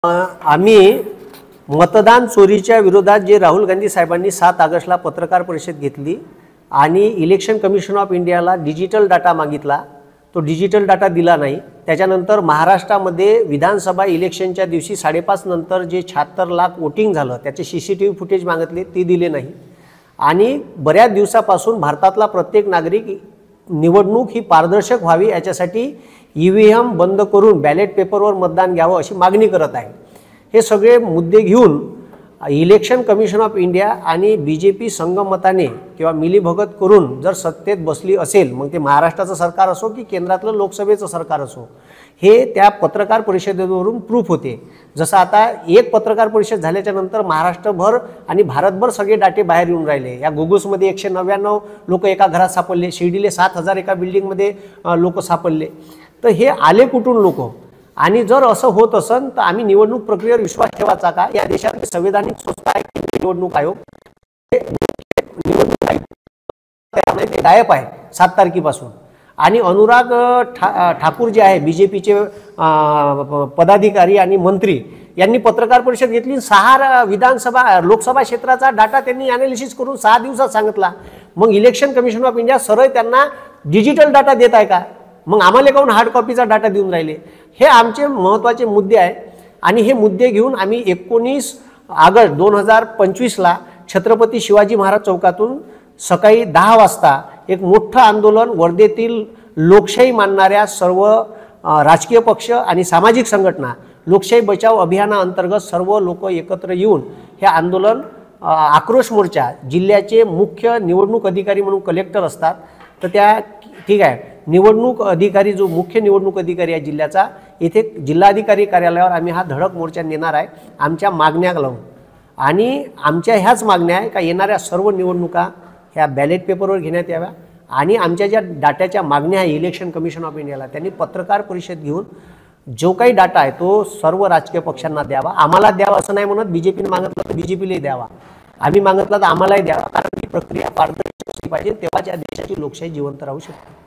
आम्ही मतदान चोरीच्या विरोधात जे राहुल गांधी साहेबांनी 7 ऑगस्टला पत्रकार परिषद घेतली आणि इलेक्शन कमिशन ऑफ इंडियाला डिजिटल डाटा मागितला, तो डिजिटल डाटा दिला नाही। त्याच्यानंतर महाराष्ट्रामध्ये विधानसभा इलेक्शनच्या दिवशी 5:30 नंतर जे 76 लाख वोटिंग झालं त्याचे सीसीटीव्ही फुटेज मागितले, ते दिले नाही। आणि बऱ्याच दिवसापासून भारतातला प्रत्येक नागरिक निवडणूक ही पारदर्शक व्हावी याच्यासाठी ईव्हीएम बंद करून बॅलेट पेपरवर मतदान घ्यावं अशी मागणी करत आहे। हे सगळे मुद्दे घेऊन इलेक्शन कमिशन ऑफ इंडिया आणि बीजेपी संगमताने किंवा मिलीभगत करून जर सत्तेत बसली असेल, मग ते महाराष्ट्राचं सरकार असो की केंद्रातलं लोकसभेचं सरकार असो, हे त्या पत्रकार परिषदेवरून प्रूफ होते। जसं आता एक पत्रकार परिषद झाल्याच्या नंतर महाराष्ट्रभर आणि भारतभर सगळे डाटे बाहेर येऊन राहिले। या गुगूसमध्ये 199 लोक एका घरात सापडले, शिर्डीले 7000 एका बिल्डिंगमध्ये लोक सापडले। तर हे आले कुठून लोक? आणि जर असं होत असेल तर आम्ही निवडणूक प्रक्रियेवर विश्वास ठेवायचा का? या देशात संवैधानिक संस्था आहे निवडणूक आयोग, निवडणूक आयोग ते गायब आहे 7 तारखेपासून। आणि अनुराग ठाकूर जे आहे बीजेपीचे पदाधिकारी आणि मंत्री यांनी पत्रकार परिषद घेतली, 6 विधानसभा लोकसभा क्षेत्राचा डाटा त्यांनी ॲनालिसिस करून 6 दिवसात सांगितला। मग इलेक्शन कमिशन ऑफ इंडिया सरळ त्यांना डिजिटल डाटा देत आहे का? मग आम्हाला काऊन हार्ड कॉपीचा डाटा देऊन राहिले? हे आमचे महत्त्वाचे मुद्दे आहे। आणि हे मुद्दे घेऊन आम्ही 19 ऑगस्ट 2025ला छत्रपती शिवाजी महाराज चौकातून सकाळी 10 वाजता एक मोठं आंदोलन, वर्धेतील लोकशाही मानणाऱ्या सर्व राजकीय पक्ष आणि सामाजिक संघटना, लोकशाही बचाव अभियानाअंतर्गत सर्व लोक एकत्र येऊन हे आंदोलन, आक्रोश मोर्चा, जिल्ह्याचे मुख्य निवडणूक अधिकारी म्हणून कलेक्टर असतात, तर त्या ठीक आहे निवडणूक अधिकारी जो मुख्य निवडणूक अधिकारी आहे जिल्ह्याचा, इथे जिल्हाधिकारी कार्यालयावर आम्ही हा धडक मोर्चा नेणार आहे आमच्या मागण्या लावून। आणि आमच्या ह्याच मागण्या आहे का येणाऱ्या सर्व निवडणुका ह्या बॅलेट पेपरवर घेण्यात याव्या। आणि आमच्या ज्या डाट्याच्या मागण्या आहे इलेक्शन कमिशन ऑफ इंडियाला, त्यांनी पत्रकार परिषद घेऊन जो काही डाटा आहे तो सर्व राजकीय पक्षांना द्यावा। आम्हाला द्यावा असं नाही म्हणत, बीजेपीने मागितलं तर बीजेपीलाही द्यावा, आम्ही मागितलं तर आम्हालाही द्यावा, कारण ही प्रक्रिया पारदर्शक असली पाहिजे, तेव्हाच या देशाची लोकशाही जिवंत राहू शकते।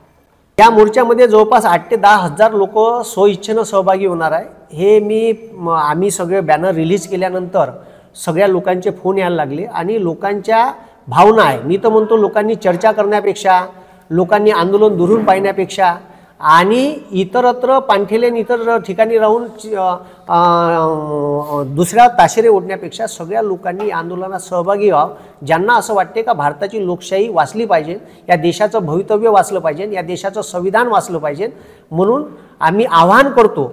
या मोर्चामध्ये जवळपास 8 ते 10 हजार लोक स्वइच्छेनं सहभागी होणार आहे। हे आम्ही सगळे बॅनर रिलीज केल्यानंतर सगळ्या लोकांचे फोन यायला लागले आणि लोकांच्या भावना आहे, मी तर म्हणतो लोकांनी चर्चा करण्यापेक्षा, लोकांनी आंदोलन दुरून पाहण्यापेक्षा आणि इतरत्र पाणठेलेन इतर ठिकाणी राहून दुसऱ्या ताशेरे ओढण्यापेक्षा सगळ्या लोकांनी आंदोलनात सहभागी व्हावं। ज्यांना असं वाटते का भारताची लोकशाही वाचली पाहिजे, या देशाचं भवितव्य वाचलं पाहिजे, या देशाचं संविधान वाचलं पाहिजे, म्हणून आम्ही आवाहन करतो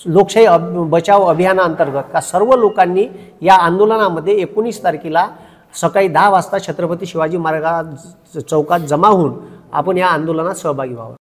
लोकशाही बचाव अभियानाअंतर्गत का सर्व लोकांनी या आंदोलनामध्ये 19 तारखेला सकाळी 10 वाजता छत्रपती शिवाजी महाराज चौकात जमा होऊन आपण या आंदोलनात सहभागी व्हावं।